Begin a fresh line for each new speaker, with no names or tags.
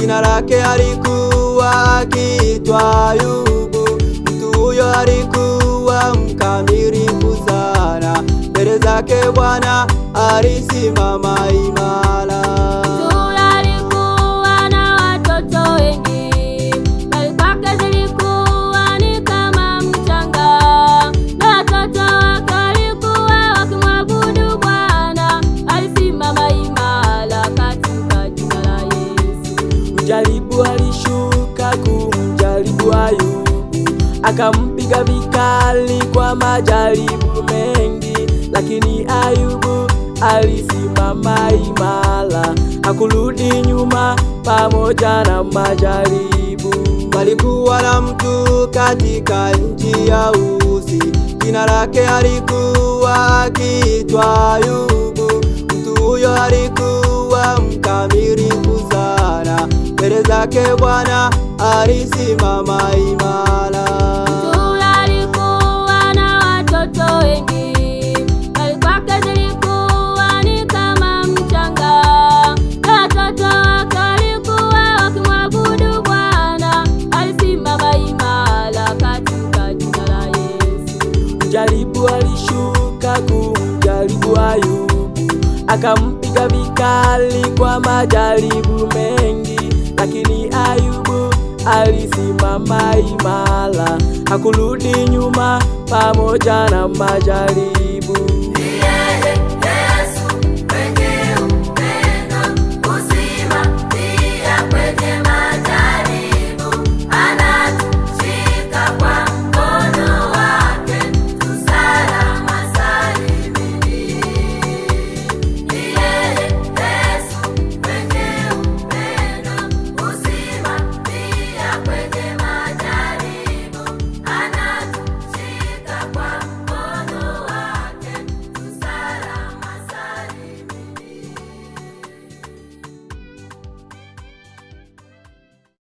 Jina lake alikuwa akiitwa Ayubu. Mtu huyo alikuwa mkamilifu sana, mbele zake Bwana alisimama imara. Mjaribu alishuka kumjaribu Ayubu, akampiga vikali kwa majaribu mengi, lakini Ayubu alisimama imara, hakurudi nyuma pamoja na majaribu. Palikuwa na mtu katika nchi ya Usi, jina lake alikuwa akiitwa Ayubu. Mtu huyo alikuwa mkamilifu sana, mbele zake Bwana alisimama imara.
Alikuwa na watoto wengi, mali kwake zilikuwa ni kama mchanga, na watoto wake walikuwa wakimwabudu Bwana. Alisimama imara katika jina la Yesu. Mjaribu alishuka kumjaribu Ayubu, akampiga vikali kwa majaribu mengi, lakini Ayubu alisimama imara, hakurudi nyuma pamoja na majaribu.